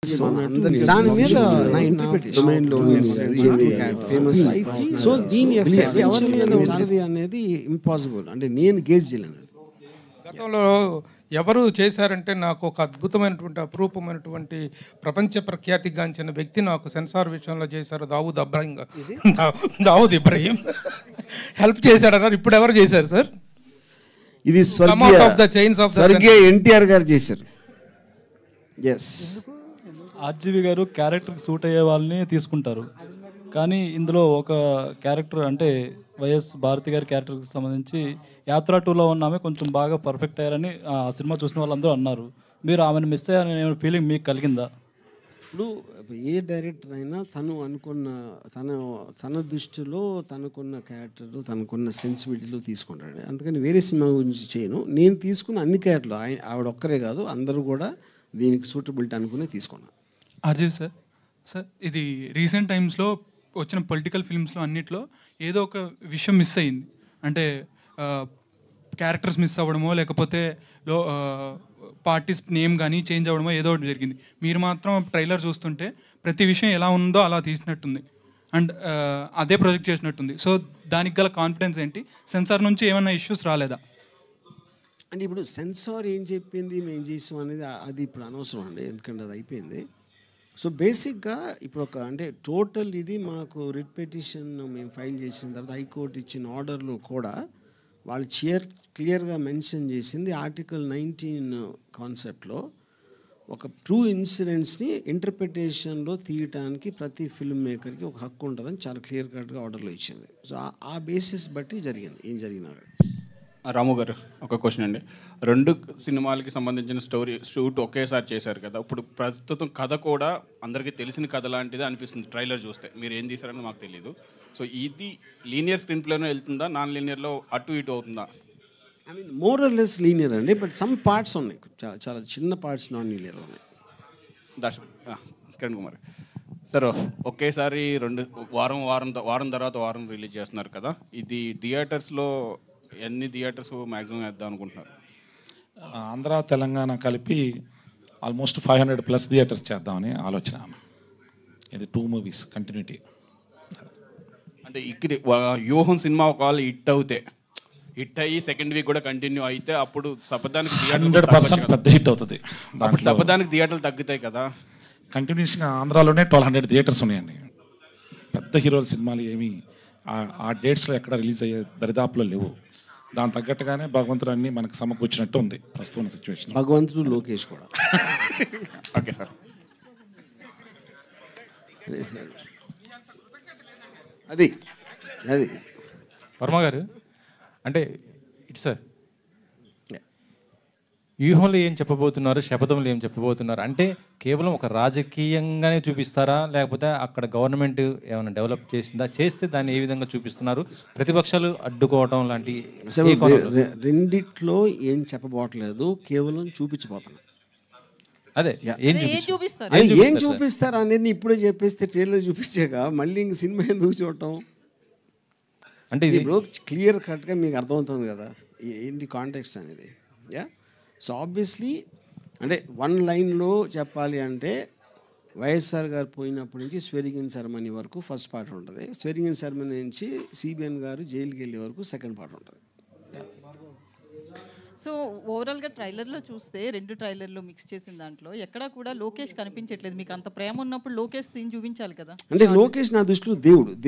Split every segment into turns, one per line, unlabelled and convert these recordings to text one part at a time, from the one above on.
దాని మీద నా ఇంటర్ప్రిటేషన్ ఫేమస్ సో దీని ఎఫెక్ట్ ఎవరి మీద ఉన్నది అనేది ఇంపాసిబుల్, అంటే నేను గేజ్ చేయలేను.
గతంలో ఎవరు చేశారంటే నాకు ఒక అద్భుతమైనటువంటి అపురూపమైనటువంటి ప్రపంచ ప్రఖ్యాతిగాంచిన వ్యక్తి నాకు సెన్సార్ విషయంలో చేశారు, దావూద్ ఇబ్రహీం హెల్ప్ చేశాడన్నారు. ఇప్పుడు ఎవరు చేశారు సార్?
ఇది స్వర్గీయ ఎన్టీఆర్ గారు చేశారు. ఎస్,
ఆర్జీవి గారు క్యారెక్టర్కి సూట్ అయ్యే వాళ్ళని తీసుకుంటారు, కానీ ఇందులో ఒక క్యారెక్టర్ అంటే వైఎస్ భారతి గారి క్యారెక్టర్కి సంబంధించి యాత్ర 2లో ఉన్న ఆమె కొంచెం బాగా పర్ఫెక్ట్ అయ్యారని ఆ సినిమా చూసిన వాళ్ళందరూ అన్నారు. మీరు ఆమెను మిస్ అయ్యారనే ఫీలింగ్ మీకు కలిగిందా?
ఇప్పుడు ఏ డైరెక్టర్ అయినా తను అనుకున్న తన దృష్టిలో తనకున్న క్యారెక్టర్ తనకున్న సెన్సిబిలిటీలు తీసుకుంటాడు. అందుకని వేరే సినిమా గురించి చేయను. నేను తీసుకున్న అన్ని క్యారెక్టర్లు ఆవిడ ఒక్కరే కాదు, అందరూ కూడా దీనికి సూటబిలిటీ అనుకునే తీసుకున్నాను.
ఆర్జీవి సార్, ఇది రీసెంట్ టైమ్స్లో వచ్చిన పొలిటికల్ ఫిల్మ్స్లో అన్నిట్లో ఏదో ఒక విషయం మిస్ అయింది. అంటే క్యారెక్టర్స్ మిస్ అవ్వడమో లేకపోతే పార్టీస్ నేమ్ కానీ చేంజ్ అవ్వడమో ఏదో ఒకటి జరిగింది. మీరు మాత్రం ట్రైలర్ చూస్తుంటే ప్రతి విషయం ఎలా ఉందో అలా తీసినట్టుంది అండ్ అదే ప్రొజెక్ట్ చేసినట్టుంది. సో దానికి గల కాన్ఫిడెన్స్ ఏంటి? సెన్సార్ నుంచి ఏమైనా ఇష్యూస్ రాలేదా?
అంటే ఇప్పుడు సెన్సార్ ఏం చెప్పింది మేము చేసాం అనేది అది ఇప్పుడు అనవసరం అండి, ఎందుకంటే అది అయిపోయింది. సో బేసిక్గా ఇప్పుడు అంటే టోటల్ ఇది మాకు రిట్ పిటిషన్ మేము ఫైల్ చేసిన తర్వాత హైకోర్టు ఇచ్చిన ఆర్డర్లో కూడా వాళ్ళు క్లియర్గా మెన్షన్ చేసింది ఆర్టికల్ 19 కాన్సెప్ట్లో ఒక ట్రూ ఇన్సిడెంట్స్ని ఇంటర్ప్రిటేషన్లో తీయటానికి ప్రతి ఫిల్మ్ మేకర్కి ఒక హక్కు ఉంటుందని చాలా క్లియర్ కట్గా ఆర్డర్లో ఇచ్చింది. సో ఆ బేసిస్ బట్టి జరిగింది ఏం జరిగినా.
రాము గారు, ఒక క్వశ్చన్ అండి. 2 సినిమాలకి సంబంధించిన షూట్ ఒకేసారి చేశారు కదా, ఇప్పుడు ప్రస్తుతం కథ కూడా అందరికీ తెలిసిన కథ లాంటిది అనిపిస్తుంది ట్రైలర్ చూస్తే. మీరు ఏం తీశారని మాకు తెలియదు. సో ఇది లీనియర్ స్క్రీన్ ప్లేలో వెళ్తుందా, నాన్ లీనియర్లో అటు ఇటు అవుతుందా?
I mean more or less linear అండి, బట్ సమ్ పార్ట్స్ ఉన్నాయి, చాలా చిన్న పార్ట్స్ నాన్ లీనియర్ ఉన్నాయి.
కిరణ్ కుమార్ సార్, ఒకేసారి వారం తర్వాత వారం రిలీజ్ చేస్తున్నారు కదా, ఇది థియేటర్స్లో ఎన్ని థియేటర్స్ మ్యాక్సిమం వేద్దాం అనుకుంటున్నారు?
ఆంధ్ర తెలంగాణ కలిపి ఆల్మోస్ట్ 500+ థియేటర్స్ చేద్దామని ఆలోచన. ఇది 2 మూవీస్ కంటిన్యూటీ.
అంటే ఇక్కడ వ్యూహం సినిమా ఒకవేళ హిట్ అయ్యి సెకండ్ వీక్ కూడా కంటిన్యూ అయితే అప్పుడు శపథానికి
100% పెద్ద హిట్ అవుతుంది.
అప్పుడు శపథానికి థియేటర్లు తగ్గుతాయి కదా.
కంటిన్యూషన్గా ఆంధ్రాలోనే 1200 థియేటర్స్ ఉన్నాయండి. పెద్ద హీరోల సినిమాలు ఏమి ఆ డేట్స్లో ఎక్కడ రిలీజ్ అయ్యే దరిదాపులో లేవు. దాని తగ్గట్టుగానే భగవంతుడు అన్ని మనకు సమకూర్చినట్టు ఉంది ప్రస్తుతం సిచ్యువేషన్.
భగవంతుడు లోకేష్ కూడా.
Okay sir.
అది
వర్మ గారు, అంటే ఇటు సార్ వ్యూహంలో ఏం చెప్పబోతున్నారు, శపథంలో ఏం చెప్పబోతున్నారు అంటే కేవలం ఒక రాజకీయంగానే చూపిస్తారా, లేకపోతే అక్కడ గవర్నమెంట్ ఏమైనా డెవలప్ చేసిందా, చేస్తే దాన్ని ఏ విధంగా చూపిస్తున్నారు, ప్రతిపక్షాలు అడ్డుకోవటం లాంటి?
రెండిట్లో ఏం చెప్పబోట్లేదు, కేవలం చూపించబోతున్నా.
అదే
ఏం చూపిస్తారు అనేది ఇప్పుడే చెప్పేస్తే ట్రైలర్ చూపించాక మళ్ళీ ఇంక సినిమా ఎందుకు చూడటం? అంటే ఇప్పుడు క్లియర్ కట్గా మీకు అర్థమవుతుంది కదా ఏంటి కాంటెక్స్ట్ అనేది. సో ఆబ్వియస్లీ అంటే 1 లైన్లో చెప్పాలి అంటే వైఎస్ఆర్ గారు పోయినప్పటి నుంచి స్వెరింగ్ సెరమనీ వరకు ఫస్ట్ పార్ట్ ఉంటుంది, స్వెరింగ్ సెరమనీ నుంచి సిబిఎన్ గారు జైలుకి వెళ్ళే వరకు సెకండ్ పార్ట్ ఉంటుంది.
సో ఓవరాల్గా ట్రైలర్లో చూస్తే 2 ట్రైలర్లు మిక్స్ చేసిన దాంట్లో ఎక్కడా కూడా లోకేష్ కనిపించట్లేదు. మీకు అంత ప్రేమ ఉన్నప్పుడు లోకేష్ సీన్ చూపించాలి కదా.
అంటే లోకేష్ నా దృష్టిలో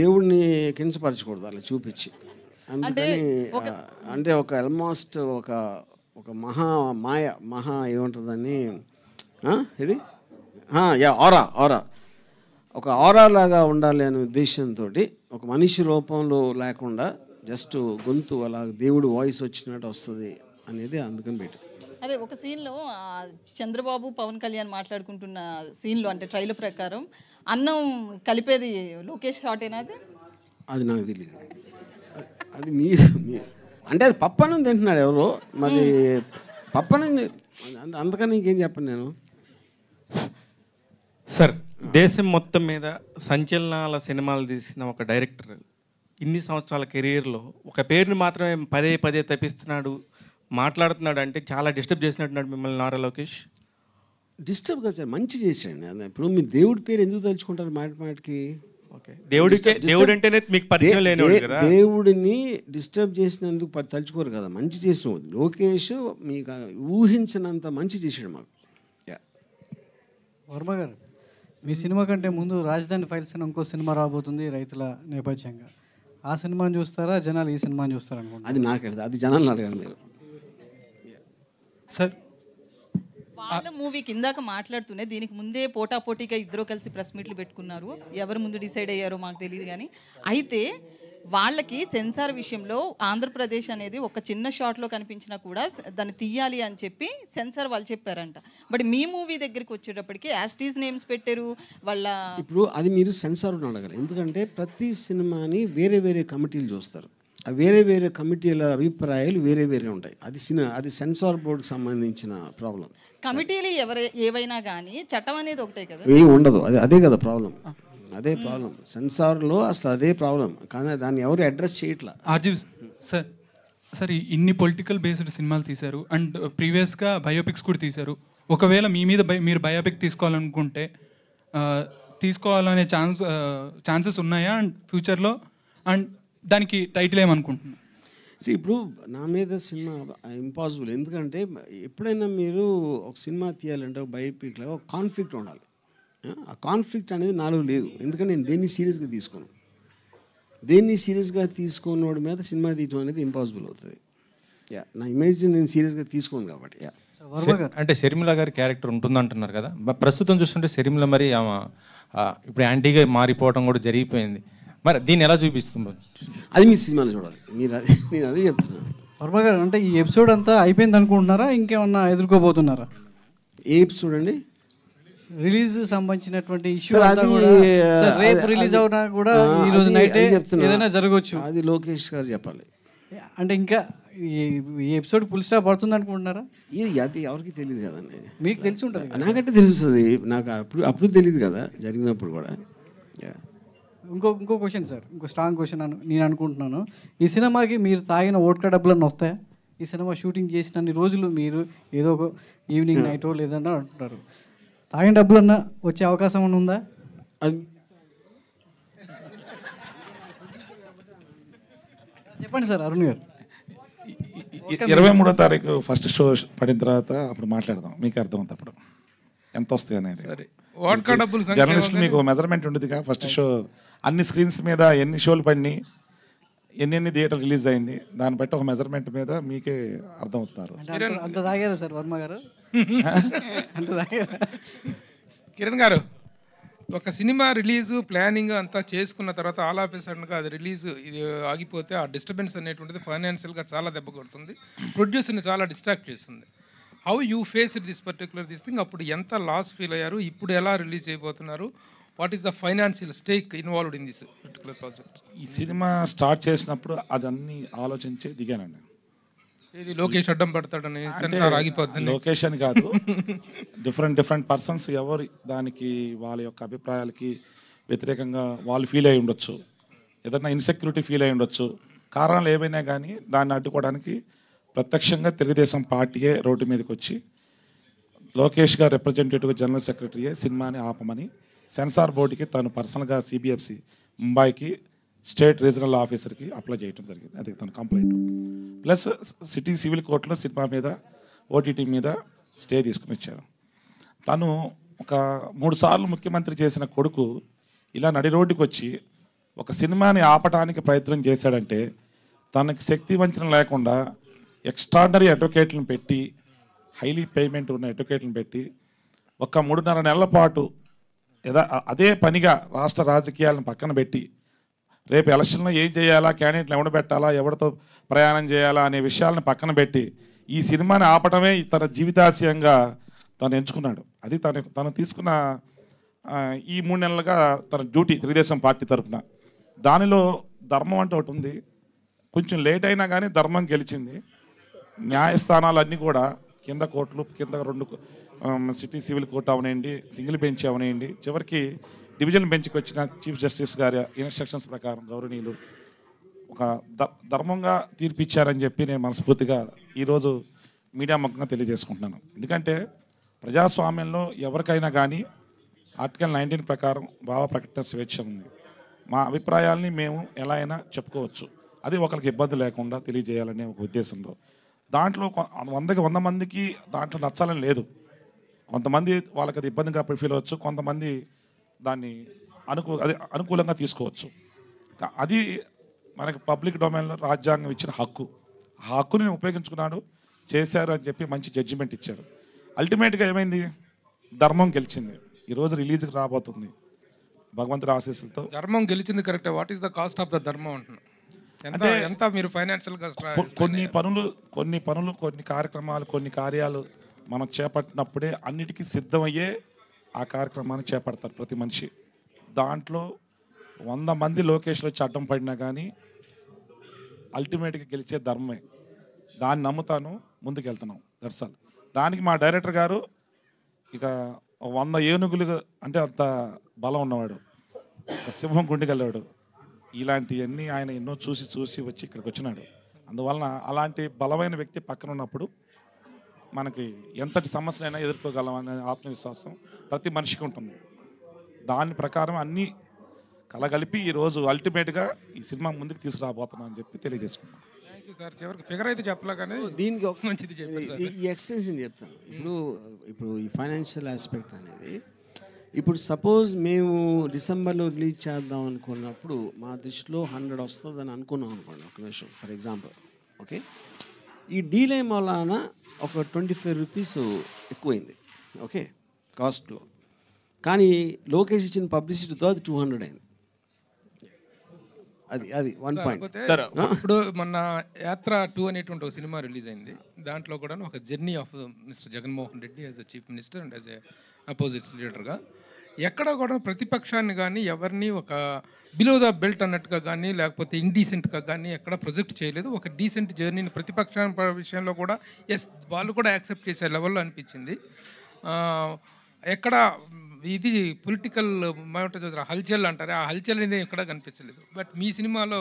దేవుడిని కించపరచకూడదు అలా చూపించి. అందుకని అంటే ఒక ఆల్మోస్ట్ ఒక మహా ఏముంటుందని ఇది ఆరా ఒక ఆరా లాగా ఉండాలి అనే ఉద్దేశంతో ఒక మనిషి రూపంలో లేకుండా జస్ట్ గొంతు అలా దేవుడు వాయిస్ వచ్చినట్టు వస్తుంది అనేది అందుకని పెట్టు.
అదే ఒక సీన్లో చంద్రబాబు పవన్ కళ్యాణ్ మాట్లాడుకుంటున్న సీన్లో అంటే ట్రైలర్ ప్రకారం అన్నం కలిపేది లోకేష్ షాటేనా?
అది నాకు తెలియదు. అది మీరు అంటే అది పప్పన్నం తింటున్నాడు ఎవరో, మరి పప్పన్నం అందుకని ఇంకేం చెప్పను నేను.
సార్, దేశం మొత్తం మీద సంచలనాల సినిమాలు తీసిన ఒక డైరెక్టర్ ఇన్ని సంవత్సరాల కెరీర్లో ఒక పేరుని మాత్రమే పదే తప్పిస్తున్నాడు, మాట్లాడుతున్నాడు అంటే చాలా డిస్టర్బ్ చేసినట్టున్నాడు మిమ్మల్ని నారా లోకేష్.
డిస్టర్బ్గా మంచి చేశాడు. ఇప్పుడు మీరు దేవుడి పేరు ఎందుకు తలుచుకుంటారు మాటికి?
ఓకే, దేవుడు అంటేనే మీకు పరిచయం లేనివాడు కదా.
దేవుడిని డిస్టర్బ్ చేసినందుకు తలుచుకోరు కదా, మంచి చేసిన లోకేష్ మీకు ఊహించినంత మంచి చేశాడు మాకు.
వర్మ గారు, మీ సినిమా కంటే ముందు రాజధాని ఫైల్స్ అని ఇంకో సినిమా రాబోతుంది రైతుల నేపథ్యంగా. ఆ సినిమాని చూస్తారా జనాలు ఈ సినిమాని చూస్తారా అనుకుంటా?
అది నాకు అది జనాలను అడగాలి మీరు.
సార్
వాళ్ళ మూవీకి ఇందాక మాట్లాడుతూనే దీనికి ముందే పోటాపోటీగా ఇద్దరు కలిసి ప్రెస్ మీట్లు పెట్టుకున్నారు. ఎవరు ముందు డిసైడ్ అయ్యారో మాకు తెలియదు కానీ, అయితే వాళ్ళకి సెన్సార్ విషయంలో ఆంధ్రప్రదేశ్ అనేది ఒక చిన్న షాట్లో కనిపించినా కూడా దాన్ని తీయాలి అని చెప్పి సెన్సార్ వాళ్ళు చెప్పారంట. బట్ మీ మూవీ దగ్గరికి వచ్చేటప్పటికి యాస్టీస్ నేమ్స్ పెట్టారు వాళ్ళ.
ఇప్పుడు అది మీరు సెన్సార్ అడగాలి, ఎందుకంటే ప్రతి సినిమాని వేరే వేరే కమిటీలు చూస్తారు. ఆ వేరే వేరే కమిటీల అభిప్రాయాలు వేరే వేరే ఉంటాయి. అది సెన్సార్ బోర్డుకి సంబంధించిన ప్రాబ్లం.
కమిటీలు ఏవైనా కానీ చట్టం అనేది ఒకటే కదా,
ఏం ఉండదు. అదే కదా ప్రాబ్లం, అదే ప్రాబ్లం. సెన్సార్లో అసలు అదే ప్రాబ్లం, కానీ దాన్ని ఎవరు అడ్రస్ చేయట్లా.
సార్ ఇన్ని పొలిటికల్ బేస్డ్ సినిమాలు తీశారు అండ్ ప్రీవియస్గా బయోపిక్స్ కూడా తీశారు. ఒకవేళ మీ మీద మీరు బయోపిక్ తీసుకోవాలనుకుంటే తీసుకోవాలనే ఛాన్సెస్ ఉన్నాయా అండ్ ఫ్యూచర్లో? అండ్ దానికి టైటిల్ ఏమనుకుంటున్నాను?
ఇప్పుడు నా మీద సినిమా ఇంపాసిబుల్, ఎందుకంటే ఎప్పుడైనా మీరు ఒక సినిమా తీయాలంటే ఒక బయోపిక్లో ఒక కాన్ఫ్లిక్ట్ ఉండాలి. ఆ కాన్ఫ్లిక్ట్ అనేది నాలో లేదు, ఎందుకంటే నేను దేన్ని సీరియస్గా తీసుకోను. దేన్ని సీరియస్గా తీసుకున్నోడి మీద సినిమా తీయడం అనేది ఇంపాసిబుల్ అవుతుంది. నా ఇమేజ్ నేను సీరియస్గా తీసుకోను కాబట్టి.
అంటే షర్మిల గారి క్యారెక్టర్ ఉంటుందంటున్నారు కదా, ప్రస్తుతం చూస్తుంటే షర్మిల మరి ఆమె ఇప్పుడు యాంటీగా మారిపోవడం కూడా జరిగిపోయింది. మరి దీన్ని ఎలా చూపిస్తుంది?
అది మీ సినిమాలో చూడాలి. నేను అదే చెప్తున్నాను.
వర్మ గారు, అంటే ఈ ఎపిసోడ్ అంతా అయిపోయింది అనుకుంటున్నారా, ఇంకేమన్నా ఎదుర్కోబోతున్నారా?
ఏ ఎపిసోడ్ అండి?
రిలీజ్ సంబంధించినటువంటి ఇష్యూ రేపు రిలీజ్ అవునా కూడా ఈ రోజు నైట్ ఏదైనా జరగవచ్చు.
అది లోకేష్ గారు చెప్పాలి.
అంటే ఇంకా ఈ ఎపిసోడ్ ఫుల్ స్టాప్ పడుతుంది అనుకుంటున్నారా?
అది ఎవరికి తెలియదు కదండి.
మీకు తెలిసి ఉంటుంది.
నాకంటే తెలుస్తుంది, నాకు అప్పుడు తెలియదు కదా, జరిగినప్పుడు కూడా.
ఇంకో క్వశ్చన్ సార్, ఇంకో స్ట్రాంగ్ క్వశ్చన్ నేను అనుకుంటున్నాను. ఈ సినిమాకి మీరు తాగిన ఓట్కా డబ్బులన్నీ వస్తాయా? ఈ సినిమా షూటింగ్ చేసినన్ని రోజులు మీరు ఏదో ఒక ఈవినింగ్ నైటో లేదన్నా అంటున్నారు, తాగిన డబ్బులన్నా వచ్చే అవకాశం ఏమైనా ఉందా? చెప్పండి సార్ అరుణ్ గారు.
23వ తారీఖు ఫస్ట్ షో పడిన తర్వాత అప్పుడు మాట్లాడదాం, మీకు అర్థమవుతుంది అప్పుడు ఎంత వస్తాయి అనేది. జర్నలిస్ట్ మీకు మెజర్మెంట్ ఉండదుగా, ఫస్ట్ షో అన్ని స్క్రీన్స్ మీద ఎన్ని షోలు పడినాయి, ఎన్ని థియేటర్ రిలీజ్ అయింది, దాన్ని బట్టి ఒక మెజర్మెంట్ మీద మీకే అర్థమవుతున్నారు.
అంత తాగారా సార్ వర్మ గారు? అంత తాగారా?
కిరణ్ గారు, ఒక సినిమా రిలీజు ప్లానింగ్ అంతా చేసుకున్న తర్వాత ఆల్ ఆఫ్ ఎ సడన్గా అది రిలీజ్ ఇది ఆగిపోతే ఆ డిస్టర్బెన్స్ అనేటువంటిది ఫైనాన్షియల్గా చాలా దెబ్బ కొడుతుంది, ప్రొడ్యూసర్ని చాలా డిస్ట్రాక్ట్ చేస్తుంది. How you face this particular thing? అప్పుడు ఎంత లాస్ ఫీల్ అయ్యారు, ఇప్పుడు ఎలా రిలీజ్ అయిపోతున్నారు, what is the financial stake involved in this particular project?
ఈ సినిమా స్టార్ట్ చేసినప్పుడు అదన్నీ ఆలోచించే దిగానండి.
ఇది లోకేష్ అడ్డం పడతాడని, సెన్సార్ ఆగిపోద్దని.
లోకేష్ అని కాదు, డిఫరెంట్ పర్సన్స్ ఎవరు దానికి వాళ్ళ యొక్క అభిప్రాయాలకి వ్యతిరేకంగా వాళ్ళు ఫీల్ అయి ఉండొచ్చు, ఏదైనా ఇన్సెక్యూరిటీ ఫీల్ అయి ఉండొచ్చు, కారణాలు ఏమైనా కానీ దాన్ని అడ్డుకోవడానికి ప్రత్యక్షంగా తెలుగుదేశం పార్టీయే రోడ్డు మీదకి వచ్చి లోకేష్ గారు రిప్రజెంటేటివ్ జనరల్ సెక్రటరీయే సినిమాని ఆపమని సెన్సార్ బోర్డుకి తను పర్సనల్గా సిబిఎఫ్సి ముంబైకి స్టేట్ రీజనల్ ఆఫీసర్కి అప్లై చేయడం జరిగింది. అది తన కంప్లైంట్. ప్లస్ సిటీ సివిల్ కోర్టులో సినిమా మీద ఓటీటీ మీద స్టే తీసుకుని వచ్చారు. తను ఒక 3 సార్లు ముఖ్యమంత్రి చేసిన కొడుకు ఇలా నడి రోడ్డుకి వచ్చి ఒక సినిమాని ఆపటానికి ప్రయత్నం చేశాడంటే తనకి శక్తి వంచన లేకుండా ఎక్స్ట్రాడనరీ అడ్వకేట్లను పెట్టి, హైలీ పేమెంట్ ఉన్న అడ్వకేట్లను పెట్టి ఒక 3.5 నెలల పాటు అదే పనిగా రాష్ట్ర రాజకీయాలను పక్కన పెట్టి రేపు ఎలక్షన్లో ఏం చేయాలా, క్యాండిడేట్లు ఎవడ పెట్టాలా, ఎవరితో ప్రయాణం చేయాలా అనే విషయాలను పక్కన పెట్టి ఈ సినిమాని ఆపటమే తన జీవితాశయంగా తను ఎంచుకున్నాడు. అది తను తీసుకున్న ఈ 3 నెలలుగా తన డ్యూటీ తెలుగుదేశం పార్టీ తరఫున. దానిలో ధర్మం అంటే ఒకటి ఉంది, కొంచెం లేట్ అయినా కానీ ధర్మం గెలిచింది. న్యాయస్థానాలు అన్నీ కూడా కింద కోర్టులు, కింద 2 సిటీ సివిల్ కోర్టు అవనేయండి, సింగిల్ బెంచ్ అవనేయండి, చివరికి డివిజన్ బెంచ్కి వచ్చిన చీఫ్ జస్టిస్ గారి ఇన్స్ట్రక్షన్స్ ప్రకారం గౌరవనీయులు ఒక ధర్మంగా తీర్పిచ్చారని చెప్పి నేను మనస్ఫూర్తిగా ఈరోజు మీడియా ముఖంగా తెలియజేసుకుంటున్నాను. ఎందుకంటే ప్రజాస్వామ్యంలో ఎవరికైనా కానీ ఆర్టికల్ 19 ప్రకారం భావ ప్రకటన స్వేచ్ఛ ఉంది. మా అభిప్రాయాల్ని మేము ఎలా అయినా చెప్పుకోవచ్చు, అది ఒకరికి ఇబ్బంది లేకుండా తెలియజేయాలనే ఒక ఉద్దేశంలో. దాంట్లో 100 మందికి దాంట్లో నచ్చాలని లేదు. కొంతమంది వాళ్ళకి అది ఇబ్బందిగా ఫీల్ అవ్వచ్చు, కొంతమంది దాన్ని అనుకూలంగా తీసుకోవచ్చు. అది మనకి పబ్లిక్ డొమైన్లో రాజ్యాంగం ఇచ్చిన హక్కు. ఆ హక్కుని నేను ఉపయోగించుకున్నాడు, చేశారు అని చెప్పి మంచి జడ్జిమెంట్ ఇచ్చారు. అల్టిమేట్గా ఏమైంది, ధర్మం గెలిచింది. ఈరోజు రిలీజ్కి రాబోతుంది భగవంతుడి ఆశీస్సులతో.
ధర్మం గెలిచింది కరెక్టే. What is the cost of the ధర్మం అంటున్నాను. అంటే ఎంత మీరు ఫైనాన్షియల్గా
కొన్ని పనులు కొన్ని కార్యక్రమాలు కొన్ని కార్యాలు మనం చేపట్టినప్పుడే అన్నిటికీ సిద్ధమయ్యే ఆ కార్యక్రమాన్ని చేపడతారు ప్రతి మనిషి. దాంట్లో 100 మంది లోకేష్లో వచ్చి అడ్డం పడినా కానీ అల్టిమేట్గా గెలిచే ధర్మమే. దాన్ని నమ్ముతాను, ముందుకెళ్తున్నాం. దర్శల్ దానికి మా డైరెక్టర్ గారు ఇక 100 ఏనుగులు అంటే అంత బలం ఉన్నవాడు, సింహం గుండెకెళ్ళాడు. ఇలాంటివన్నీ ఆయన ఎన్నో చూసి వచ్చి ఇక్కడికి వచ్చినాడు. అందువలన అలాంటి బలమైన వ్యక్తి పక్కన ఉన్నప్పుడు మనకి ఎంతటి సమస్యనైనా ఎదుర్కోగలమనే ఆత్మవిశ్వాసం ప్రతి మనిషికి ఉంటుంది. దాని ప్రకారం అన్నీ కలగలిపి ఈరోజు అల్టిమేట్గా ఈ సినిమా ముందుకు తీసుకురాబోతున్నాం అని చెప్పి తెలియజేసుకున్నాం.
Thank you sir. చివరికి ఫిగర్ అయితే చెప్పలే కానీ
దీనికి ఒక
మంచిది చెప్పారు.
ఈ ఎక్స్టెన్షన్ చెప్తాను. ఇప్పుడు ఈ ఫైనాన్షియల్ ఆస్పెక్ట్ అనేది, ఇప్పుడు సపోజ్ మేము డిసెంబర్లో రిలీజ్ చేద్దాం అనుకున్నప్పుడు మా దృష్టిలో 100 వస్తుందని అనుకున్నాం అనుకోండి, ఒక నిమిషం ఫర్ ఎగ్జాంపుల్. ఓకే, ఈ డీలే వలన ఒక 25 రూపీస్ ఎక్కువైంది. ఓకే, కాస్ట్లో. కానీ లోకేష్ ఇచ్చిన పబ్లిసిటీతో అది 200 అయింది. అది 1 పాయింట్.
ఇప్పుడు మొన్న యాత్ర 2 అనేటువంటి ఒక సినిమా రిలీజ్ అయింది. దాంట్లో కూడా ఒక journey of mister Jaganmohan Reddy as a chief minister and as a opposite లీడర్గా ఎక్కడ కూడా ప్రతిపక్షాన్ని కానీ ఎవరిని ఒక బిలో ద బెల్ట్ అన్నట్టుగా కానీ లేకపోతే ఇండీసెంట్గా కానీ ఎక్కడ ప్రొజెక్ట్ చేయలేదు. ఒక డీసెంట్ జర్నీని ప్రతిపక్షాల విషయంలో కూడా వాళ్ళు కూడా యాక్సెప్ట్ చేసే లెవెల్లో అనిపించింది. ఎక్కడ ఇది పొలిటికల్ హల్చల్ అంటారు, ఆ హల్చల్ అనేది ఎక్కడా కనిపించలేదు. బట్ మీ సినిమాలో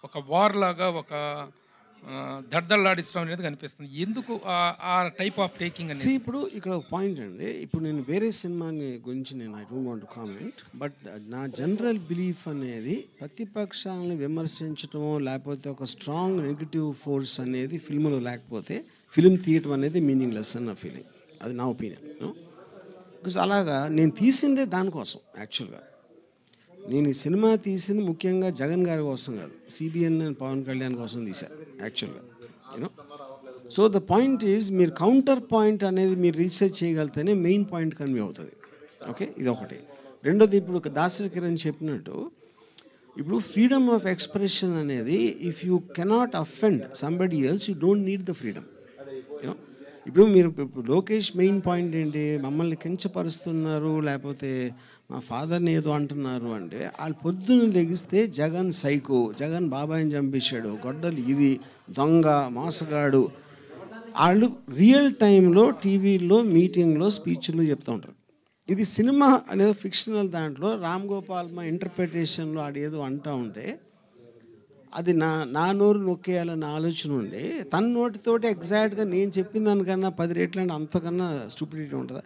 ఒక వార్ లాగా ఒక దడ్దల్లాడిస్తాం అనేది కనిపిస్తుంది. ఎందుకు ఆ టైప్ ఆఫ్ టేకింగ్ అనేది?
ఇప్పుడు ఇక్కడ ఒక పాయింట్ అండి. ఇప్పుడు నేను వేరే సినిమాని గురించి నేను I don't want to comment, but నా జనరల్ బిలీఫ్ అనేది ప్రతిపక్షాలను విమర్శించటమో లేకపోతే ఒక స్ట్రాంగ్ నెగిటివ్ ఫోర్స్ అనేది ఫిల్మ్లో లేకపోతే ఫిల్మ్ తీయటం అనేది మీనింగ్లెస్ అన్న ఫీలింగ్. అది నా ఒపీనియన్. బికాస్ అలాగా నేను తీసిందే దానికోసం. యాక్చువల్గా నేను ఈ సినిమా తీసింది ముఖ్యంగా జగన్ గారి కోసం కాదు, సిబిఎన్ అండ్ పవన్ కళ్యాణ్ కోసం తీశాను యాక్చువల్గా. You know, so the point is మీరు కౌంటర్ పాయింట్ అనేది మీరు రీసెర్చ్ చేయగలిగితేనే మెయిన్ పాయింట్ కన్వే అవుతుంది. ఓకే, ఇది ఒకటి. రెండోది, ఇప్పుడు దాసరి కిరణ్ చెప్పినట్టు ఇప్పుడు ఫ్రీడమ్ ఆఫ్ ఎక్స్ప్రెషన్ అనేది if you cannot offend somebody else you don't need the freedom. You know, ఇప్పుడు మీరు లోకేష్ మెయిన్ పాయింట్ ఏంటి, మమ్మల్ని కించపరుస్తున్నారు లేకపోతే మా ఫాదర్ని ఏదో అంటున్నారు అంటే, వాళ్ళు పొద్దున్న లెగిస్తే జగన్ సైకో, జగన్ బాబాయిని చంపేశాడు, గొడ్డలు ఇది, దొంగ, మోసగాడు, వాళ్ళు రియల్ టైంలో టీవీలో మీటింగ్లో స్పీచ్లు చెప్తూ ఉంటారు. ఇది సినిమా అనేది ఫిక్షనల్, దాంట్లో రామ్ గోపాల్ మా ఇంటర్ప్రిటేషన్లో ఆడు ఏదో అంటూ ఉంటే అది నా నోరు నొక్కేయాలన్న ఆలోచన ఉండి తన నోటితోటి ఎగ్జాక్ట్గా నేను చెప్పిన దానికన్నా 10 రెట్లు అంటే అంతకన్నా స్టూపిడిటీ ఉంటుందా?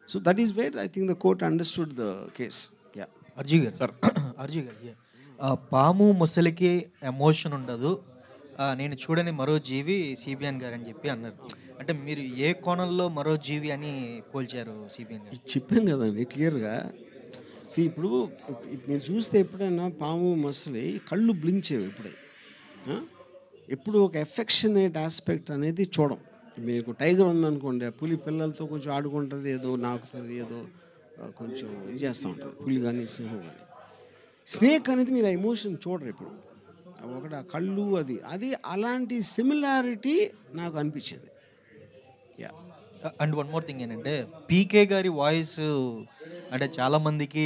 So that is where I think the court understood the case. Yeah,
అర్జీ గారు సార్, అర్జీ గారు, పాము ముసలికి ఎమోషన్ ఉండదు, నేను చూడని మరో జీవి సిబిఎన్ గారు అని చెప్పి అన్నారు. అంటే మీరు ఏ కోణంలో మరో జీవి అని పోల్చారు సిబిఎన్ గారు?
చెప్పాను కదండి క్లియర్గా. ఇప్పుడు మీరు చూస్తే ఎప్పుడైనా పాము మసలి కళ్ళు బ్లింక్ చేయవు ఎప్పుడే. ఎప్పుడు ఒక ఎఫెక్షనేట్ ఆస్పెక్ట్ అనేది చూడం. మీకు టైగర్ ఉందనుకోండి, పులి పిల్లలతో కొంచెం ఆడుకుంటుంది, ఏదో నాకుతుంది, ఏదో కొంచెం ఇది చేస్తూ ఉంటుంది, పులి కానీ సింహం కానీ. స్నేక్ అనేది మీరు ఆ ఎమోషన్ చూడరు ఇప్పుడు. ఒకటి ఆ కళ్ళు అది అలాంటి సిమిలారిటీ నాకు అనిపించింది. Yeah,
and one more thing ఏంటంటే పీకే గారి వాయిస్ అంటే చాలామందికి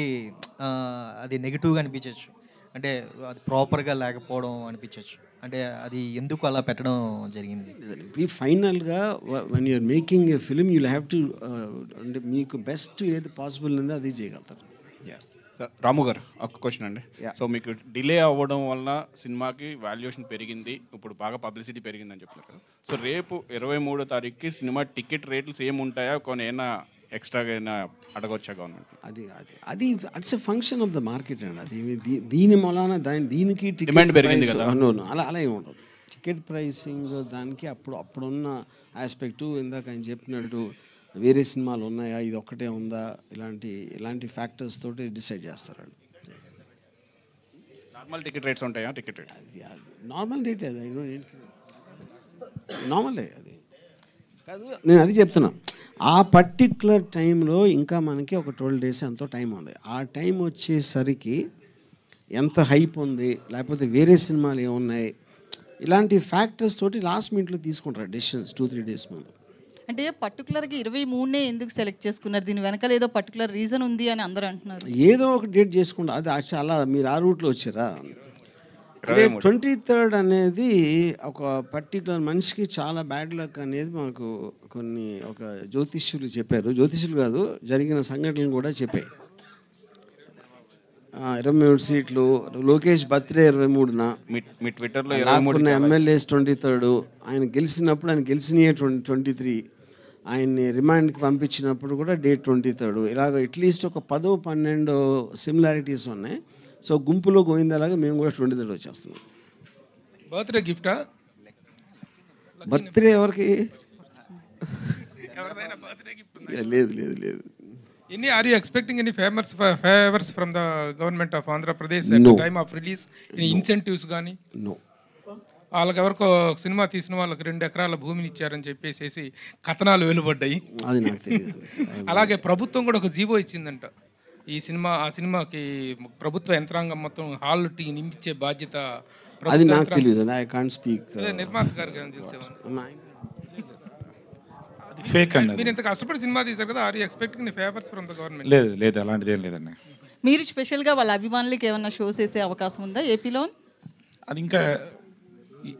అది నెగిటివ్గా అనిపించవచ్చు, అంటే అది ప్రాపర్గా లేకపోవడం అనిపించవచ్చు. అంటే అది ఎందుకు అలా పెట్టడం జరిగింది?
ఈ ఫైనల్గా when you're making a film you have to, అంటే మీకు బెస్ట్ ఏది పాసిబుల్ ఉందో అది చేయగలుగుతారు. యా.
రాము గారు ఒక క్వశ్చన్ అండి. సో మీకు డిలే అవ్వడం వల్ల సినిమాకి వాల్యుయేషన్ పెరిగింది, ఇప్పుడు బాగా పబ్లిసిటీ పెరిగిందని చెప్తున్నారు కదా. సో రేపు 23వ తారీఖుకి సినిమా టికెట్ రేట్లు సేమ్ ఉంటాయా, కొన్ని ఏమైనా ఎక్స్ట్రాగా అయినా అడగొచ్చా గవర్నమెంట్?
అది it's a function of the market అండి. అది దీని మూలాన దీనికి
డిమాండ్ పెరిగింది కదా.
అలా ఏమి ఉండదు. టికెట్ ప్రైసింగ్ దానికి అప్పుడున్న ఆస్పెక్టు ఇందాక ఆయన చెప్పినట్టు వేరే సినిమాలు ఉన్నాయా, ఇది ఒక్కటే ఉందా, ఇలాంటి ఫ్యాక్టర్స్ తోటి డిసైడ్ చేస్తారండి.
నార్మల్ టికెట్ రేట్స్ ఉంటాయా? టికెట్ రేట్
నార్మల్ రేట్ అది నార్మలే అది కాదు, నేను అది చెప్తున్నా. ఆ పర్టిక్యులర్ టైంలో ఇంకా మనకి ఒక 12 days ఎంతో టైం ఉంది. ఆ టైం వచ్చేసరికి ఎంత హైప్ ఉంది, లేకపోతే వేరే సినిమాలు ఏమున్నాయి, ఇలాంటి ఫ్యాక్టర్స్ తోటి లాస్ట్ మినిట్లో తీసుకుంటారు డెసిషన్స్ 2-3 days ముందు.
అంటే పర్టికులర్గా 23నే ఎందుకు సెలెక్ట్ చేసుకున్నారు? దీని వెనకాల ఏదో పర్టికులర్ రీజన్ ఉంది అని అందరూ అంటున్నారు.
ఏదో ఒక డేట్ చేసుకుంటా, అది చాలా మీరు ఆ రూట్లో వచ్చారా? అంటే 23rd అనేది ఒక పర్టికులర్ మనిషికి చాలా బ్యాడ్ లక్ అనేది మాకు ఒక జ్యోతిష్యులు చెప్పారు. జ్యోతిష్యులు కాదు, జరిగిన సంఘటనలు కూడా చెప్పాయి. 23 సీట్లు, లోకేష్ బర్త్డే 23న,
మీ ట్విట్టర్లో
ఎమ్మెల్యేస్ 23rd, ఆయన గెలిచినప్పుడు ఆయన గెలిచినయే 23, ఆయన్ని రిమాండ్కి పంపించినప్పుడు కూడా డేట్ 23rd. ఇలాగ అట్లీస్ట్ ఒక 10-12 సిమిలారిటీస్ ఉన్నాయి. సో గుంపులో గోవిందలాగా మేము కూడా 23rd వచ్చేస్తున్నాం.
బర్త్డే గిఫ్టా?
బర్త్డే ఎవరికి? లేదు లేదు లేదు.
Are you expecting any favors from the government of Andhra Pradesh at the time of release? Any incentives గానీ?
No.
వాళ్ళకి ఎవరికో సినిమా తీసిన వాళ్ళకి 2 ఎకరాల భూమిని ఇచ్చారని చెప్పేసి కథనాలు వెలువడ్డాయి.
అది నాకు తెలియదు.
అలాగే ప్రభుత్వం కూడా ఒక జీవో ఇచ్చిందంట. ఆ సినిమాకి ప్రభుత్వ యంత్రాంగం మొత్తం హాల్ టీ నింపించే బాధ్యత.
అది నాకు తెలియదు. I can't speak.
నిర్మాత గారికి తెలిసేవాళ్ళు.
ఫేక్ అండి.
మీరు ఇంత కష్టపడి సినిమా తీశారు కదా, are you expecting favours from the government?
లేదు లేదు, అలాంటిది ఏం లేదండి.
మీరు స్పెషల్గా వాళ్ళ అభిమానులకి ఏమన్నా షోస్ వేసే అవకాశం ఉందా ఏపీలో?
అది ఇంకా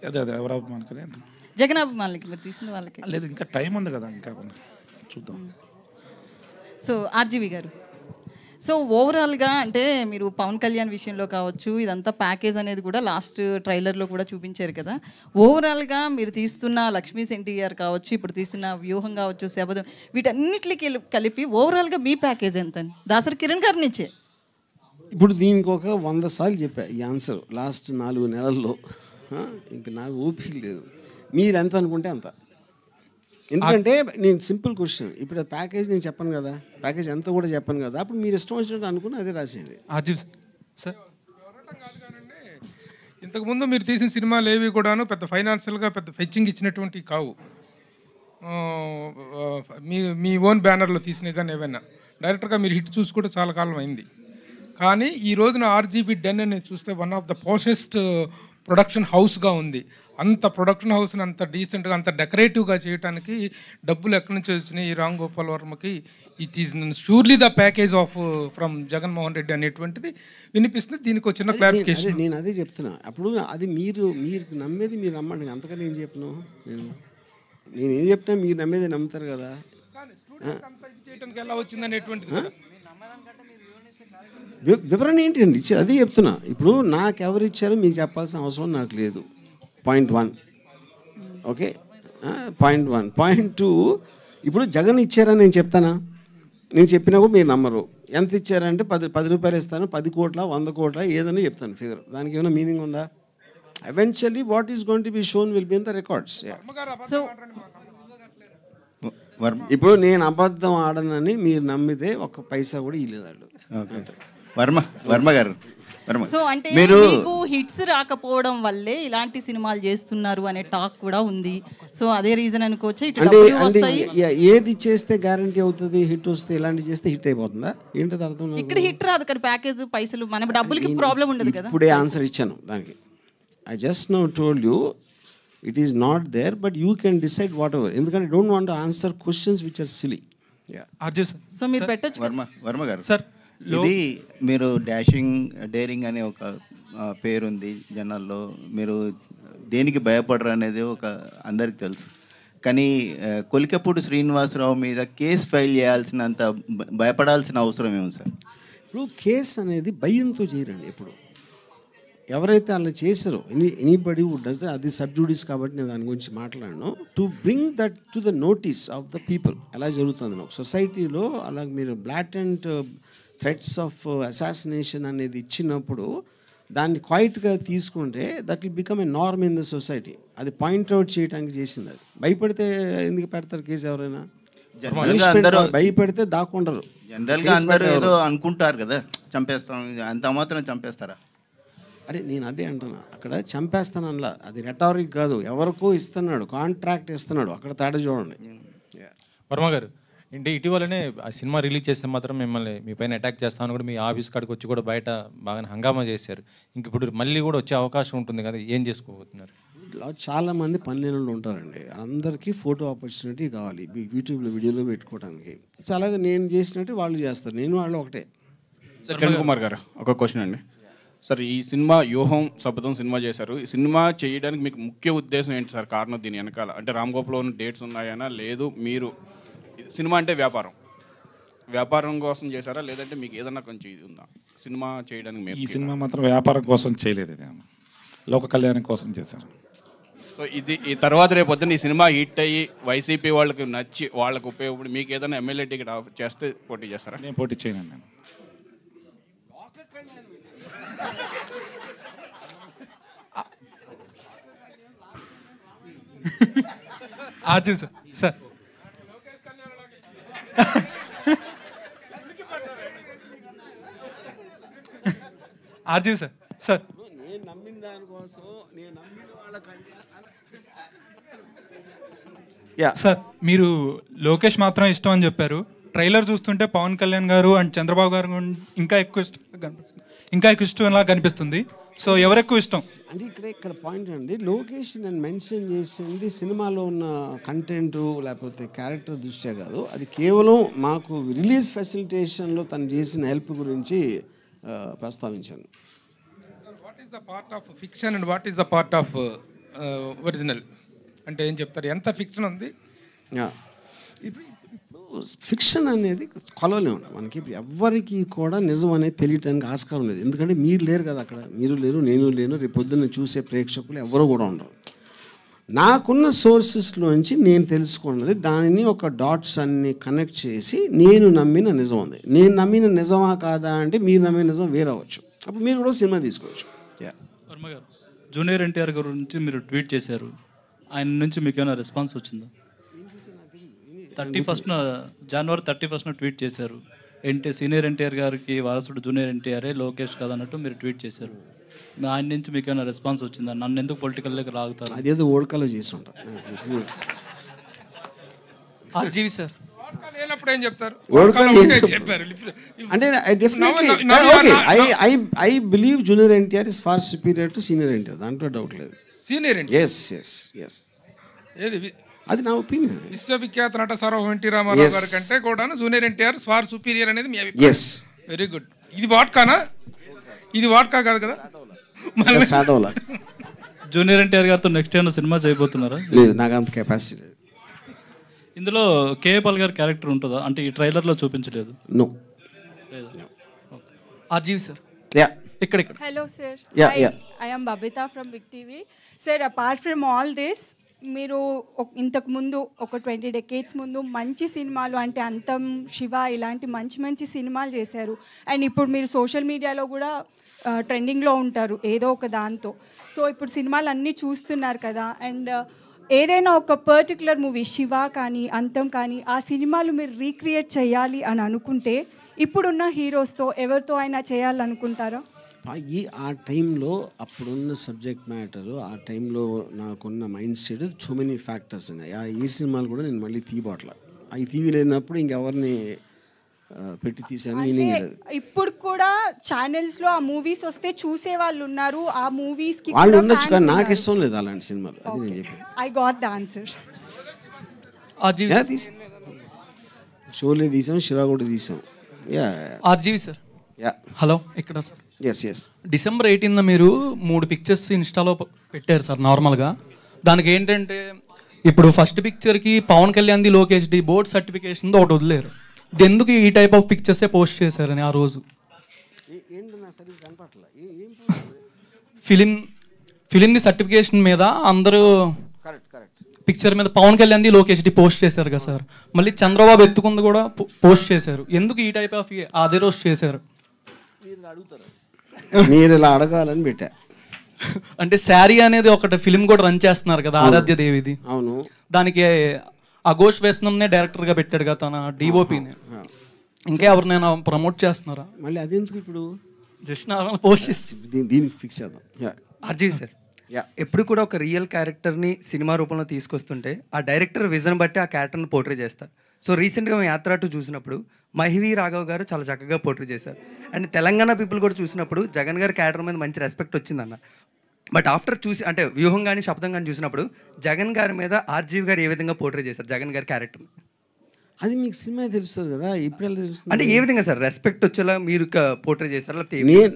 అదే ఎవరు అభిమానులకి?
జగన్ అభిమానులకి మీరు తీసిన వాళ్ళకి
లేదు, ఇంకా టైం ఉంది కదా, ఇంకా చూద్దాం.
సో ఆర్జీవి గారు, సో ఓవరాల్గా అంటే మీరు పవన్ కళ్యాణ్ విషయంలో కావచ్చు, ఇదంతా ప్యాకేజ్ అనేది కూడా లాస్ట్ ట్రైలర్లో కూడా చూపించారు కదా. ఓవరాల్గా మీరు తీస్తున్న లక్ష్మీ ఎన్టీఆర్ కావచ్చు, ఇప్పుడు తీస్తున్న వ్యూహం కావచ్చు, శబదం, వీటన్నిటికి కలిపి ఓవరాల్గా మీ ప్యాకేజ్ ఎంత? దాసరి కిరణ్ గారి నుంచే
ఇప్పుడు దీనికి ఒక 100 సార్లు చెప్పా ఈ ఆన్సర్ లాస్ట్ 4 నెలల్లో. ఇంకా నాకు ఓపిక లేదు. మీరు ఎంత అనుకుంటే అంత. ఎందుకంటే నేను సింపుల్ క్వశ్చన్, ఇప్పుడు ప్యాకేజ్ నేను చెప్పను కదా, ప్యాకేజ్ ఎంత కూడా చెప్పను కదా, అప్పుడు మీరు ఇష్టం వచ్చినట్టు అనుకుని అదే రాసేయండి.
సార్
ఇంతకుముందు మీరు తీసిన సినిమాలు ఏవి కూడాను పెద్ద ఫైనాన్షియల్గా పెద్ద ఫెచ్చింగ్ ఇచ్చినటువంటి కావు. మీ ఓన్ బ్యానర్లో తీసినవి కానీ ఏవైనా డైరెక్టర్గా మీరు హిట్ చూసి కూడా చాలా కాలం అయింది. కానీ ఈ రోజున ఆర్జీబీ డెన్ అనేది చూస్తే వన్ ఆఫ్ ద పోషెస్ట్ ప్రొడక్షన్ హౌస్గా ఉంది. అంత ప్రొడక్షన్ హౌస్ని అంత డీసెంట్గా అంత డెకరేటివ్గా చేయడానికి డబ్బులు ఎక్కడి నుంచి వచ్చినాయి ఈ రామ్ గోపాల్ వర్మకి? It is surely the package of from Jaganmohan Reddy అనేటువంటిది వినిపిస్తుంది. దీనికి వచ్చిన క్లారిఫికేషన్
నేను అదే చెప్తున్నా. అప్పుడు అది మీరు నమ్మేది మీరు నమ్మండి, అంతగా నేను చెప్పను. నేను ఏం చెప్పినా మీరు నమ్మేది నమ్ముతారు కదా.
చేయడానికి ఎలా వచ్చింది అనేటువంటిది
వివరణ ఏంటండి ఇచ్చేది? అదే చెప్తున్నా. ఇప్పుడు నాకు ఎవరు ఇచ్చారో మీకు చెప్పాల్సిన అవసరం నాకు లేదు. పాయింట్ 1. Okay, point 1. పాయింట్ 2, ఇప్పుడు జగన్ ఇచ్చారని నేను చెప్తానా? నేను చెప్పినా కూడా మీరు నమ్మరు. ఎంత ఇచ్చారంటే 10 రూపాయలు ఇస్తాను, 10 కోట్ల 100 కోట్ల ఏదైనా చెప్తాను ఫిగర్. దానికి ఏమైనా మీనింగ్ ఉందా? Eventually what is going to be shown will be in the records. ఇప్పుడు నేను అబద్ధం ఆడనని మీరు నమ్మితే 1 పైసా కూడా ఇవ్వలేదు.
వర్మ గారు,
సో అంటే మీకు హిట్స్ రాకపోవడం వల్లే ఇలాంటి సినిమాలు చేస్తున్నారు అనే టాక్ కూడా ఉంది. సో అదే రీజన్ అనుకోవచ్చు.
అంటే ఏది చేస్తే గ్యారంటీ అవుతుంది హిట్ వస్తే? ఇలాంటి చేస్తే హిట్ అయిపోతుందా ఏంటది అర్థం?
ఇక్కడ హిట్ రాదు కానీ ప్యాకేజ్ పైసలు మన డబ్బులకి ప్రాబ్లం ఉండదు కదా.
ఇప్పుడే ఆన్సర్ ఇచ్చాను దానికి. I just now told you it is not there, but you can decide whatever. ఎందుకంటే don't want to answer questions which are silly.
So మీరు పెట్టొచ్చు.
వర్మ గారు
సార్,
ఇది మీరు డాషింగ్ డేరింగ్ అనే ఒక పేరుంది జనాల్లో, మీరు దేనికి భయపడరు అనేది ఒక అందరికి తెలుసు. కానీ కొలికపూడి శ్రీనివాసరావు మీద కేసు ఫైల్ చేయాల్సినంత భయపడాల్సిన అవసరం ఏమి సార్?
ఇప్పుడు కేసు అనేది భయంతో చేయరండి ఎప్పుడు. ఎవరైతే అలా చేశారో ఎనీబడి వుడ్ డస్ అది సబ్జూడిస్ కాబట్టి నేను దాని గురించి మాట్లాడను. To bring that to the notice of the people ఎలా జరుగుతుంది ఒక సొసైటీలో. అలా మీరు బ్లాటెంట్ థ్రెట్స్ ఆఫ్ అసాసినేషన్ అనేది ఇచ్చినప్పుడు దాన్ని క్వైట్గా తీసుకుంటే that will become a norm in the society. అది పాయింట్అవుట్ చేయడానికి చేసింది. అది భయపడితే ఎందుకు పెడతారు కేసు? ఎవరైనా భయపడితే దాక్కుండరు.
జనరల్గా అందరూ ఏదో అనుకుంటారు కదా, చంపేస్తాం, అంత మాత్రం చంపేస్తారా?
అరే నేను అదే అంటున్నా, అక్కడ చంపేస్తాను అనలా, అది రెటారిక్ కాదు, ఎవరికో ఇస్తున్నాడు, కాంట్రాక్ట్ ఇస్తున్నాడు, అక్కడ తేడా చూడండి.
వర్మ గారు అంటే ఇటీవలనే ఆ సినిమా రిలీజ్ చేస్తే మాత్రం మిమ్మల్ని మీ పైన అటాక్ చేస్తామని కూడా మీ ఆఫీస్ కాడికి వచ్చి కూడా బయట బాగా హంగామా చేశారు. ఇంక ఇప్పుడు మళ్ళీ కూడా వచ్చే అవకాశం ఉంటుంది కదా, ఏం చేసుకోబోతున్నారు?
చాలామంది పనిలేని ఉంటారండి, అందరికీ ఫోటో ఆపర్చునిటీ కావాలి యూట్యూబ్లో వీడియోలో పెట్టుకోవడానికి. సో అలాగే నేను చేసినట్టు వాళ్ళు చేస్తారు, నేను వాళ్ళు ఒకటే.
సార్ కిరణ్ కుమార్ గారు ఒక క్వశ్చన్ అండి. సార్ ఈ సినిమా వ్యూహం శపథం సినిమా చేశారు, ఈ సినిమా చేయడానికి మీకు ముఖ్య ఉద్దేశం ఏంటి సార్? కారణం దీని వెనకాల అంటే రామ్ గోపాల్లో ఉన్న డేట్స్ ఉన్నాయనా, లేదు మీరు సినిమా అంటే వ్యాపారం కోసం చేశారా, లేదంటే మీకు ఏదన్నా కొంచెం ఇది ఉందా సినిమా చేయడానికి?
ఈ సినిమా మాత్రం వ్యాపారం కోసం చేయలేదు, ఇది లోక కళ్యాణం కోసం చేశారు.
సో ఇది ఈ తర్వాత రేపు పొద్దున్న ఈ సినిమా హిట్ అయ్యి వైసీపీ వాళ్ళకి నచ్చి వాళ్ళకి ఉపయోగపడి మీకు ఏదైనా ఎమ్మెల్యే టికెట్ చేస్తే పోటీ చేస్తారా?
నేను పోటీ చేయను. నేను
RGV sir sir RGV sir sir
నేను నమ్మిన దానికోసం నేను నమ్మిన వాళ్ళకంటే
సార్ మీరు లోకేష్ మాత్రం ఇష్టం అని చెప్పారు. ట్రైలర్ చూస్తుంటే పవన్ కళ్యాణ్ గారు అండ్ చంద్రబాబు గారు ఇంకా ఎక్కువ ఇష్టంలా కనిపిస్తుంది. సో ఎవరు ఎక్కువ ఇష్టం
అంటే ఇక్కడ పాయింట్ అండి, లోకేష్ నేను మెన్షన్ చేసింది సినిమాలో ఉన్న కంటెంట్ లేకపోతే క్యారెక్టర్ దృష్ట్యా కాదు, అది కేవలం మాకు రిలీజ్ ఫెసిలిటేషన్లో తను చేసిన హెల్ప్ గురించి ప్రస్తావించాను.
What is the part of fiction and what is the part of original అంటే ఏం చెప్తారు? ఎంత ఫిక్షన్ ఉంది?
ఇప్పుడు ఫిక్షన్ అనేది కొలవలేము మనకి, ఎవరికి కూడా నిజం అనేది తెలియటానికి ఆస్కారం లేదు. ఎందుకంటే మీరు లేరు కదా అక్కడ, మీరు లేరు, నేను లేను, రేపు పొద్దున్న చూసే ప్రేక్షకులు ఎవరు కూడా ఉండరు. నాకున్న సోర్సెస్లోంచి నేను తెలుసుకున్నది దానిని ఒక డాట్స్ అన్ని కనెక్ట్ చేసి నేను నమ్మిన నిజం ఉంది. నేను నమ్మిన నిజమా కాదా అంటే మీరు నమ్మిన నిజం వేరే అవ్వచ్చు, అప్పుడు మీరు కూడా సినిమా తీసుకోవచ్చు.
వర్మ గారు జూనియర్ ఎన్టీఆర్ గురించి మీరు ట్వీట్ చేశారు, ఆయన నుంచి మీకు ఏమైనా రెస్పాన్స్ వచ్చిందా? 31st జనవరి 31st ట్వీట్ చేశారు, సీనియర్ ఎన్టీఆర్ గారికి వారసుడు జూనియర్ ఎన్టీఆరే, లోకేష్ కాదన్నట్టు మీరు ట్వీట్ చేశారు. ఆయన నుంచి మీకు ఏమైనా రెస్పాన్స్ వచ్చిందా? నన్ను ఎందుకు పొలిటికల్లోకి లాగుతారు?
అదేదో ఓడకలో చేసి ఉంటారు.
ఆర్జీవి సార్
లేనప్పుడు ఏం చెప్తారు?
అంటే I believe junior NTR is far superior to senior NTR, దాంట్లో డౌట్ లేదు.
సీనియర్
ఎస్
ఏది
అది నా ఒపీనియన్.
విశ్వవిఖ్యాత నట సార్వభౌమ ఎన్టీ రామారావు గారి కంటే కూడా జూనియర్ ఎన్టీఆర్ ఫార్ సుపీరియర్ అనేది మీ అభిప్రాయం? Very good. ఇది వాట్కానా? ఇది వాట్కా కాదు కదా.
జూనియర్ ఎన్టీఆర్ గారితో నెక్స్ట్ ఏమైనా సినిమా చేయబోతున్నారా?
లేదు, నాకు అంత కెపాసిటీ లేదు.
ఇందులో కేఏపాల్ గారి క్యారెక్టర్ ఉంటుందా? అంటే ఈ ట్రైలర్లో చూపించలేదు.
నో.
ఆర్జీవి సార్
ఇక్కడ.
Hello sir. I am Babita from Big TV. Sir, apart from all this, మీరు ఇంతకు ముందు ఒక 20 decades ముందు మంచి సినిమాలు అంటే అంతం, శివ ఇలాంటి మంచి మంచి సినిమాలు చేశారు. అండ్ ఇప్పుడు మీరు సోషల్ మీడియాలో కూడా ట్రెండింగ్లో ఉంటారు ఏదో ఒక దాంతో. సో ఇప్పుడు సినిమాలు అన్నీ చూస్తున్నారు కదా, అండ్ ఏదైనా ఒక పర్టికులర్ మూవీ శివ కానీ అంతం కానీ ఆ సినిమాలు మీరు రీక్రియేట్ చేయాలి అని అనుకుంటే ఇప్పుడున్న హీరోస్తో ఎవరితో అయినా చేయాలనుకుంటారా?
ఆ టైంలో అప్పుడున్న సబ్జెక్ట్ మ్యాటరు, ఆ టైంలో నాకున్న mind set so many factors ఉన్నాయి. ఈ సినిమాలు కూడా నేను మళ్ళీ తీయబోట్ల, అవి తీయలేనప్పుడు ఇంకెవరిని పెట్టి తీసాను మీనింగ్ లేదు.
ఇప్పుడు కూడా ఛానల్స్లో ఆ మూవీస్ వస్తే చూసే వాళ్ళు ఉన్నారు, ఆ మూవీస్కి
వాళ్ళు ఉండొచ్చు కానీ నాకు ఇష్టం లేదు అలాంటి సినిమాలు. అది నేను చెప్పాను.
I got the answer.
Sholay తీసాం, శివ కూడా తీసాం.
ఆర్జీవి సార్ హలో ఇక్కడ సార్.
ఎస్
December 18th మీరు 3 పిక్చర్స్ ఇన్స్టాలో పెట్టారు సార్ నార్మల్గా. దానికి ఏంటంటే ఇప్పుడు ఫస్ట్ పిక్చర్కి పవన్ కళ్యాణ్ది లోకేష్ది బోర్డ్ సర్టిఫికేషన్ ఒకటి వదిలేరు. ఎందుకు ఈ టైప్ ఆఫ్ పిక్చర్సే పోస్ట్ చేశారని ఆ రోజు
నాకు సరిగ్గా కనపట్లే. ఏం
ఫిలింది సర్టిఫికేషన్ మీద అందరూ పిక్చర్ మీద పవన్ కళ్యాణ్ది లోకేష్ది పోస్ట్ చేశారు కదా సార్. మళ్ళీ చంద్రబాబు ఎత్తుకుంది కూడా పోస్ట్ చేశారు. ఎందుకు ఈ టైప్ ఆఫ్ అదే రోజు చేశారు?
మీరు ఇలా అడగాలని పెట్టా.
అంటే శారీ అనేది ఒకటి ఫిలిం కూడా రన్ చేస్తున్నారు కదా ఆరాధ్య దేవిది.
అవును.
దానికి అఘోష్ వైష్ణవ్నే డైరెక్టర్గా పెట్టాడు కదా తన డిఓపిని. ఇంకా ఎవరినైనా ప్రమోట్ చేస్తున్నారా?
మళ్ళీ అదెందుకు ఇప్పుడు
జస్ట్ పోస్ట్
దీనికి ఫిక్స్ చేద్దాం.
అర్జీ సార్, ఎప్పుడు కూడా ఒక రియల్ క్యారెక్టర్ని సినిమా రూపంలో తీసుకొస్తుంటే ఆ డైరెక్టర్ విజన్ బట్టి ఆ క్యారెక్టర్ని పోర్ట్రే చేస్తారు. సో రీసెంట్గా మేము యాత్ర 2 చూసినప్పుడు మహివి రాఘవ్ గారు చాలా చక్కగా పోర్ట్రే చేశారు. అండ్ తెలంగాణ పీపుల్ కూడా చూసినప్పుడు జగన్ గారి క్యారెక్టర్ మీద మంచి రెస్పెక్ట్ వచ్చిందన్న. బట్ ఆఫ్టర్ చూసి అంటే వ్యూహం కానీ శబ్దం కానీ చూసినప్పుడు జగన్ గారి మీద ఆర్జీవి గారు ఏ విధంగా పోర్ట్రే చేశారు జగన్ గారి క్యారెక్టర్?
అది మీకు సినిమా తెలుస్తుంది కదా, ఇప్పుడు ఎలా తెలుస్తుంది?
అంటే ఏ విధంగా సార్ రెస్పెక్ట్ వచ్చేలా మీరు పోర్ట్రే చేశారు?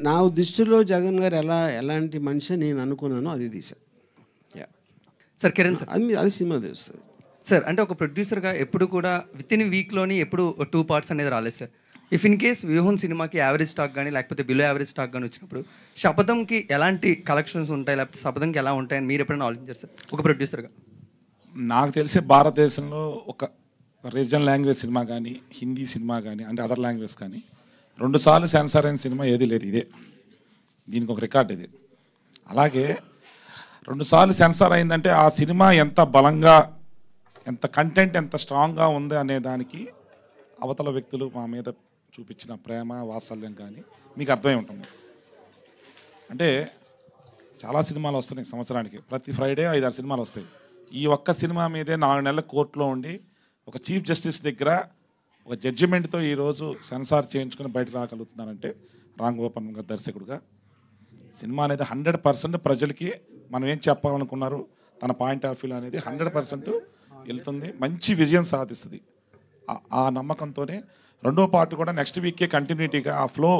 నా దృష్టిలో జగన్ గారు ఎలాంటి మనిషి నేను అనుకున్నానో అది తీశాను
సార్. కిరణ్ సార్,
అది సినిమా తెలుస్తుంది
సార్. అంటే ఒక ప్రొడ్యూసర్గా ఎప్పుడు కూడా విత్ ఇన్ వీక్లోని ఎప్పుడు 2 పార్ట్స్ అనేది రాలేదు సార్. ఇఫ్ ఇన్ కేస్ వ్యూహం సినిమాకి యావరేజ్ స్టాక్ కానీ లేకపోతే బిలో యావరేజ్ స్టాక్ కానీ వచ్చినప్పుడు శపథంకి ఎలాంటి కలెక్షన్స్ ఉంటాయి లేకపోతే శపథంకి ఎలా ఉంటాయని మీరు ఎప్పుడైనా ఆలోచించారు సార్ ఒక ప్రొడ్యూసర్గా?
నాకు తెలిసే భారతదేశంలో ఒక రీజనల్ లాంగ్వేజ్ సినిమా కానీ హిందీ సినిమా కానీ అంటే అదర్ లాంగ్వేజ్ కానీ 2 సార్లు సెన్సార్ అయిన సినిమా ఏది లేదు. ఇదే దీనికి ఒక రికార్డ్ ఇది. అలాగే 2 సార్లు సెన్సార్ అయిందంటే ఆ సినిమా ఎంత బలంగా, ఎంత కంటెంట్ ఎంత స్ట్రాంగ్గా ఉంది అనే దానికి అవతల వ్యక్తులు మా మీద చూపించిన ప్రేమ వాత్సల్యం కానీ మీకు అర్థమై ఉంటుంది. అంటే చాలా సినిమాలు వస్తున్నాయి సంవత్సరానికి, ప్రతి ఫ్రైడే 5-6 సినిమాలు వస్తాయి. ఈ ఒక్క సినిమా మీదే 4 నెలల కోర్టులో ఉండి ఒక చీఫ్ జస్టిస్ దగ్గర ఒక జడ్జిమెంట్తో ఈరోజు సెన్సార్ చేయించుకొని బయటకు రాగలుగుతున్నారంటే రామ్ గోపాల్ గారు దర్శకుడుగా సినిమా అనేది 100% ప్రజలకి మనం ఏం చెప్పాలనుకున్నారు తన పాయింట్ ఆఫ్ వ్యూ అనేది 100% వెళ్తుంది, మంచి విజయం సాధిస్తుంది. ఆ నమ్మకంతోనే 2వ పార్ట్ కూడా నెక్స్ట్ వీకే కంటిన్యూటీగా ఆ ఫ్లో,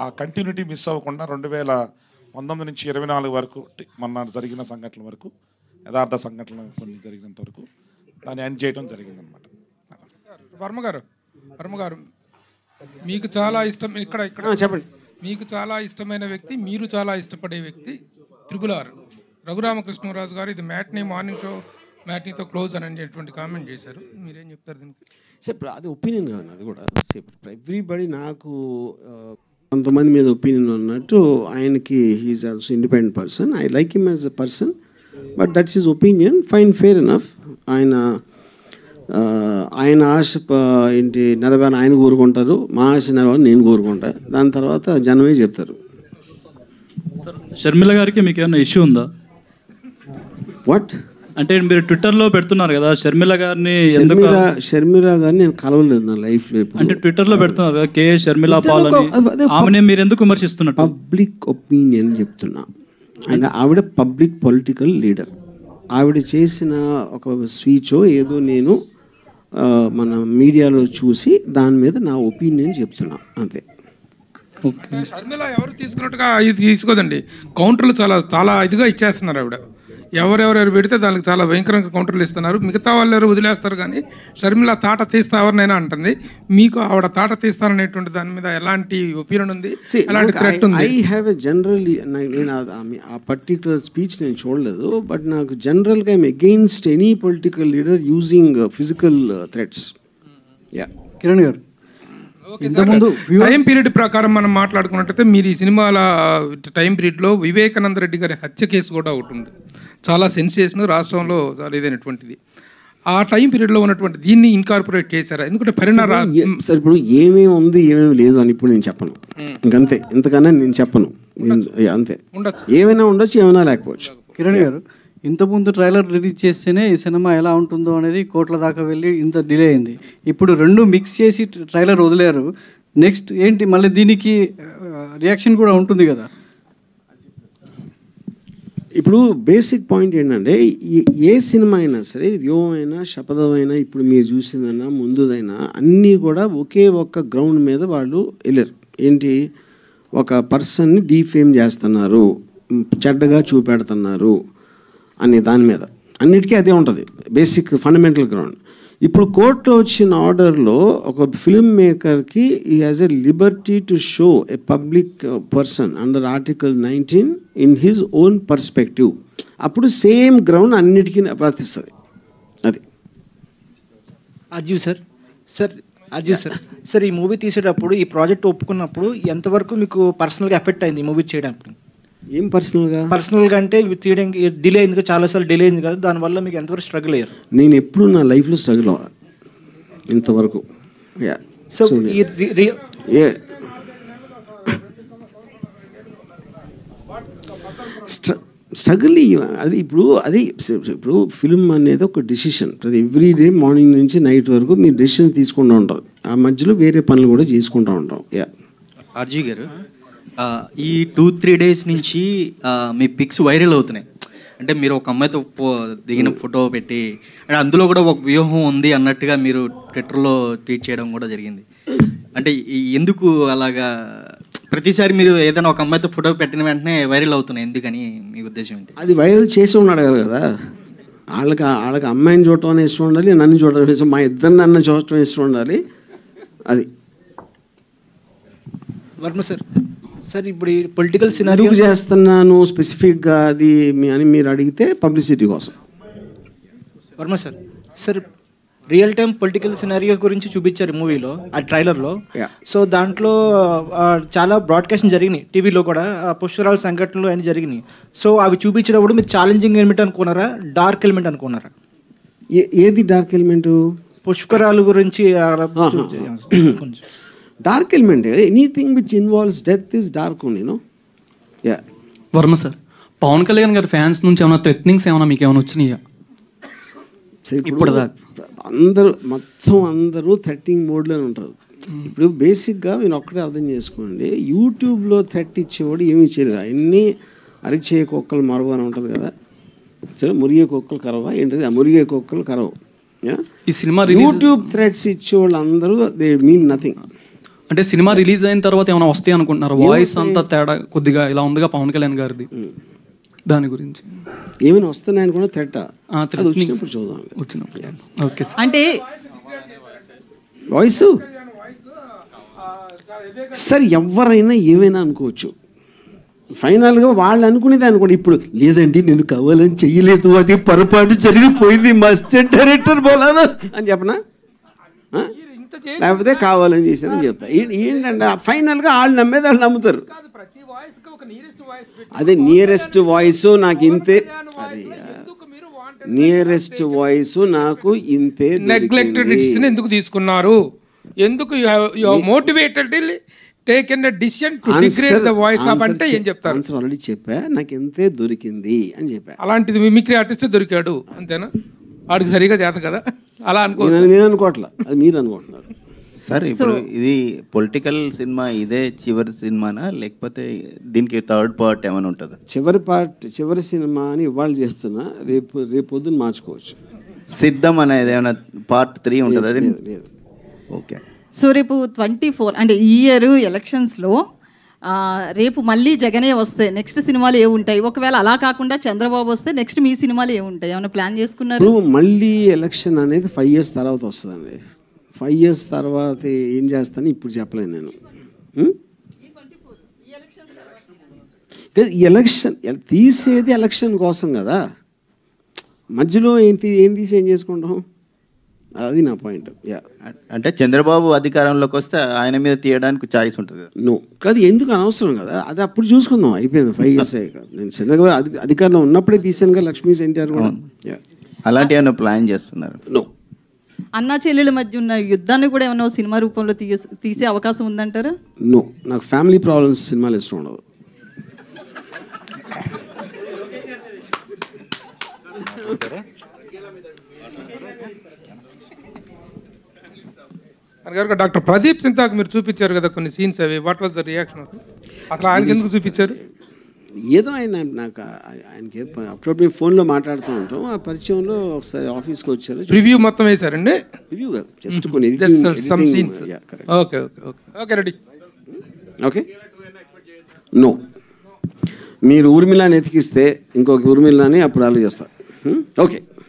ఆ కంటిన్యూటీ మిస్ అవ్వకుండా 2019 నుంచి 24 వరకు మొన్న జరిగిన సంఘటనల వరకు, యథార్థ సంఘటనలు కొన్ని జరిగినంత వరకు దాన్ని ఎండ్ చేయడం జరిగిందనమాట.
వర్మ గారు మీకు చాలా ఇష్టం ఇక్కడ
చెప్పండి.
మీకు చాలా ఇష్టమైన వ్యక్తి, మీరు చాలా ఇష్టపడే వ్యక్తి RRR రఘురామకృష్ణరాజు గారు ఇది మ్యాట్నీ మార్నింగ్ షో మ్యాట్నీతో క్లోజ్ అని అనేటువంటి కామెంట్ చేశారు. మీరేం చెప్తారు దీనికి?
సార్ అది ఒపీనియన్ కాదు, అది కూడా ఎవ్రీబడి. నాకు కొంతమంది మీద ఒపీనియన్ ఉన్నట్టు ఆయనకి he's also independent person. I like him as a person, but that's his opinion, fine, fair enough. ఆయన ఆశ ఏంటి నెరవేరని ఆయన కోరుకుంటారు, మా ఆశ నెరవేరని నేను కోరుకుంటా. దాని తర్వాత జనమే చెప్తారు.
షర్మిల గారికి మీకు ఏమైనా ఇష్యూ ఉందా?
వాట్
అంటే మీరు ట్విట్టర్లో పెడుతున్నారు కదా షర్మిల గారిని,
షర్మిల గారిని నేను కలవలేదు నా లైఫ్లో.
అంటే ట్విట్టర్లో పెడుతున్నారు కదా కే షర్మిల పాల్ అని, ఆమెనే మీరు ఎందుకు విమర్శిస్తున్నారు?
పబ్లిక్ ఒపీనియన్ చెప్తున్నా. ఆవిడ పబ్లిక్ పొలిటికల్ లీడర్. ఆవిడ చేసిన ఒక స్పీచో ఏదో నేను మన మీడియాలో చూసి దాని మీద నా ఒపీనియన్ చెప్తున్నా, అంతే.
షర్మిల ఎవరు తీసుకున్నట్టుగా ఇది తీసుకోదండి. కౌంటర్లు చాలా ఇదిగా ఇచ్చేస్తున్నారు. ఆవిడ ఎవరెవరు పెడితే దానికి చాలా భయంకరంగా కౌంటర్లు ఇస్తున్నారు. మిగతా వాళ్ళు ఎవరు వదిలేస్తారు, కానీ షర్మిల తాట తీస్తా ఎవరినైనా అంటుంది. మీకు ఆవిడ తాట తీస్తాననేటువంటి దాని మీద ఎలాంటి ఒపీనియన్ ఉంది, ఎలాంటి థ్రెట్ ఉంది?
ఐ హ్యావ్ ఎ జనరల్, నేను ఆ పర్టికులర్ స్పీచ్ నేను చూడలేదు, బట్ నాకు జనరల్గా I'm against any political leader using physical threats. Yeah
Kiran గారు,
టైం పీరియడ్ ప్రకారం మనం మాట్లాడుకున్నట్టయితే మీరు ఈ సినిమాల టైం పీరియడ్లో వివేకానంద రెడ్డి గారి హత్య కేసు కూడా ఒకటి ఉంది. చాలా సెన్సేషన్, రాష్ట్రంలో చాలా ఇదైనటువంటిది. ఆ టైం పీరియడ్లో ఉన్నటువంటి దీన్ని ఇన్కార్పొరేట్ చేశారా? ఎందుకంటే
సార్ ఇప్పుడు ఏమేమి ఉంది ఏమేమి లేదు అని ఇప్పుడు నేను చెప్పను, ఇంకంతే. ఇంతకన్నా నేను చెప్పను, అంతే. ఏమైనా ఉండొచ్చు, ఏమైనా లేకపోవచ్చు.
కిరణ్ గారు, ఇంతకుముందు ట్రైలర్ రిలీజ్ చేస్తేనే ఈ సినిమా ఎలా ఉంటుందో అనేది కోట్ల దాకా వెళ్ళి ఇంత డిలే అయింది. ఇప్పుడు 2 మిక్స్ చేసి ట్రైలర్ వదిలేరు. నెక్స్ట్ ఏంటి మళ్ళీ దీనికి రియాక్షన్ కూడా ఉంటుంది కదా.
ఇప్పుడు బేసిక్ పాయింట్ ఏంటంటే ఏ సినిమా అయినా సరే, వ్యూహమైనా శపథమైనా ఇప్పుడు మీరు చూసిందైనా ముందుదైనా అన్నీ కూడా ఒకే ఒక్క గ్రౌండ్ మీద వాళ్ళు వెళ్ళారు. ఏంటి, ఒక పర్సన్ని డీఫేమ్ చేస్తున్నారు, చెడ్డగా చూపెడుతున్నారు అనే దాని మీద. అన్నిటికీ అదే ఉంటుంది బేసిక్ ఫండమెంటల్ గ్రౌండ్. ఇప్పుడు కోర్టులో వచ్చిన ఆర్డర్లో ఒక ఫిల్మ్ మేకర్కి ఈ has a Liberty to show a public person under article 19 in his own perspective. అప్పుడు సేమ్ గ్రౌండ్ అన్నిటికీ వర్తిస్తుంది. అది
అర్జున్ సార్ సార్ ఈ మూవీ తీసేటప్పుడు ఈ ప్రాజెక్ట్ ఒప్పుకున్నప్పుడు ఎంతవరకు మీకు పర్సనల్గా ఎఫెక్ట్ అయింది ఈ మూవీ చేయడానికి?
ఏం
పర్సనల్గా అంటే తీయడానికి డిలే అయింది కదా, చాలాసార్లు డిలే అయింది కదా, దానివల్ల మీకు ఎంతవరకు స్ట్రగుల్ అయ్యారు?
నేను ఎప్పుడు నా లైఫ్లో స్ట్రగుల్ అవ్వాలి ఇంతవరకు.
సో
స్ట్రగుల్ అది ఇప్పుడు ఫిల్మ్ అనేది ఒక డెసిషన్. ప్రతి ఎవ్రీ డే మార్నింగ్ నుంచి నైట్ వరకు మీరు డెసిషన్స్ తీసుకుంటూ ఉంటారు. ఆ మధ్యలో వేరే పనులు కూడా చేసుకుంటూ ఉంటాం.
ఆర్జీ గారు, ఈ 2-3 డేస్ నుంచి మీ పిక్స్ వైరల్ అవుతున్నాయి. అంటే మీరు ఒక అమ్మాయితో దిగిన ఫోటో పెట్టి అంటే అందులో కూడా ఒక వ్యూహం ఉంది అన్నట్టుగా మీరు ట్విట్టర్లో ట్వీట్ చేయడం కూడా జరిగింది. అంటే ఎందుకు అలాగా ప్రతిసారి మీరు ఏదైనా ఒక అమ్మాయితో ఫోటో పెట్టిన వెంటనే వైరల్ అవుతున్నాయి, ఎందుకని మీ ఉద్దేశం ఏంటి?
అది వైరల్ చేసి ఉన్నాడు కదా. వాళ్ళకి అమ్మాయిని చూడటం ఇష్టం ఉండాలి, నన్ను చూడటం ఇష్టం, మా ఇద్దరిని నన్ను చూడటం ఇష్టం ఉండాలి. అది
వర్మ సార్ ఇప్పుడు ఈ పొలిటికల్ సినారియో
ఎందుకు చేస్తున్నాను స్పెసిఫిక్గా అది అని మీరు అడిగితే పబ్లిసిటీ కోసం.
Varma sir real time political scenario గురించి చూపించారు మూవీలో, ఆ ట్రైలర్లో. సో దాంట్లో చాలా బ్రాడ్కాస్టింగ్ జరిగినాయి టీవీలో కూడా, పుష్కరాల సంఘటనలు అన్నీ జరిగినాయి. సో అవి చూపించినప్పుడు మీరు ఛాలెంజింగ్ ఎలిమెంట్ అనుకున్నారా, డార్క్ ఎలిమెంట్ అనుకున్నారా?
ఏది డార్క్ ఎలిమెంటు?
పుష్కరాల గురించి
dark element. Anything which involves death is dark only.
Varma sir, Pawan Kalyan గారి ఫ్యాన్స్ నుంచి ఏమైనా థ్రెట్నింగ్స్ ఏమైనా మీకు ఏమైనా వచ్చినాయా ఇప్పుడు దాకా?
అందరూ థ్రెట్టింగ్ మోడ్లోనే ఉంటారు. ఇప్పుడు బేసిక్గా మీరు ఒక్కటే అర్థం చేసుకోండి, యూట్యూబ్లో థ్రెట్ ఇచ్చేవాడు ఏమీ చేయలేదు. అన్నీ అరిచే కుక్కలు మరవ అని ఉంటుంది కదా, సరే మురిగే కుక్కలు కరవా ఏంటిది, ఆ మురిగే కుక్కలు కరవు.
ఈ సినిమా
యూట్యూబ్ థ్రెట్స్ ఇచ్చేవాళ్ళు అందరూ దే మీన్ నథింగ్.
అంటే సినిమా రిలీజ్ అయిన తర్వాత ఏమైనా వస్తాయి అనుకుంటున్నారు? వాయిస్ అంతా తేడా కొద్దిగా ఇలా ఉందిగా పవన్ కళ్యాణ్ గారిది, దాని గురించి
ఏమైనా వస్తున్నాయని కూడా థ్రెట్ వచ్చినప్పుడు చూద్దాం.
ఓకే
అంటే
వాయిస్ సార్ ఎవరైనా ఏమైనా అనుకోవచ్చు, ఫైనల్గా వాళ్ళు అనుకునేది అనుకోండి. ఇప్పుడు లేదండి నేను కావాలని చెయ్యలేదు, అది పొరపాటు జరిగిపోయింది, మాస్టర్ డైరెక్టర్ బోలానా అని చెప్పనా, లేకపోతే కావాలని చేశారని చెప్తా. ఏంటంటే ఫైనల్గా వాళ్ళు నమ్మేది వాళ్ళు నమ్ముతారు. అదే నియరెస్ట్ వాయిస్ నాకు ఇంతే, నియరెస్ట్ వాయిస్ నాకు ఇంతే.
నెగ్లెక్టెడ్ డిసిషన్ ఎందుకు తీసుకున్నారు, ఎందుకు motivated taken a decision to degrade the voice of అంటే ఏం చెప్తారు?
ఆన్సర్ ఆల్రెడీ చెప్పా, నాకు ఇంతే దొరికింది అని చెప్పా.
అలాంటిది మిమిక్రీ ఆర్టిస్ట్ దొరికాడు అంతేనా? వాడికి సరిగా చేత కదా అలా అనుకో.
నేను అనుకోవట్లా, అది మీరు అనుకుంటున్నారు.
సార్ ఇప్పుడు ఇది పొలిటికల్ సినిమా, ఇదే చివరి సినిమానా లేకపోతే దీనికి థర్డ్ పార్ట్ ఏమైనా ఉంటుందా?
చివరి సినిమా అని ఇవాళ చేస్తున్నా, రేపు పొద్దున్న మార్చుకోవచ్చు.
సిద్ధం అనేది ఏమైనా పార్ట్ 3 ఉంటుంది? అది
లేదు.
ఓకే.
సో రేపు 24 అంటే ఈ ఇయర్ ఎలక్షన్స్లో రేపు మళ్ళీ జగనే వస్తే నెక్స్ట్ సినిమాలు ఏ ఉంటాయి? ఒకవేళ అలా కాకుండా చంద్రబాబు వస్తే నెక్స్ట్ మీ సినిమాలు ఏ ఉంటాయి? ఏమైనా ప్లాన్ చేసుకున్నారు?
మళ్ళీ ఎలక్షన్ అనేది 5 years తర్వాత వస్తుందండి. 5 years తర్వాత ఏం చేస్తాను ఇప్పుడు చెప్పలేను నేను. ఎలక్షన్ తీసేది ఎలక్షన్ కోసం కదా, మధ్యలో ఏం తీసి ఏం చేసుకుంటాం, అది నా పాయింట్.
అంటే చంద్రబాబు అధికారంలోకి వస్తే ఆయన మీద తీయడానికి ఛాయిస్ ఉంటుంది కదా?
నో, అది ఎందుకు అనవసరం కదా, అది అప్పుడు చూసుకుందాం, అయిపోయింది. 5 years అయ్యాక నేను చంద్రబాబు అధికారంలో ఉన్నప్పుడే తీసాను కదా, లక్ష్మీ ఎన్టీఆర్ కూడా.
అలాంటి ఏమైనా ప్లాన్ చేస్తున్నారు?
నో.
అన్నా చెల్లెల మధ్య ఉన్న యుద్ధాన్ని కూడా ఏమన్నా సినిమా రూపంలో తీసే అవకాశం ఉందంటారా?
నో, నాకు ఫ్యామిలీ ప్రాబ్లమ్స్ సినిమాలు ఇష్టం ఉండదు.
డాక్టర్ ప్రదీప్ సింతాకు మీరు చూపించారు కదా కొన్ని సీన్స్, అవి వాట్ వాజ్ ద రియాక్షన్? అసలు ఆయనకి ఎందుకు చూపించారు?
ఏదో నాకు ఆయనకి అప్పుడప్పుడు ఫోన్లో మాట్లాడుతూ ఉంటాం, ఆ పరిచయంలో ఒకసారి ఆఫీస్కి వచ్చారు.
రివ్యూ మొత్తం వేశారండి?
రివ్యూ కాదు, జస్ట్ కొన్ని
some scenes. Okay okay okay okay ready.
Okay. No, మీరు ఊర్మిళని ఎతికిస్తే ఇంకొక ఊర్మిళని అప్పుడు ఆలోచిస్తారు. ఓకే.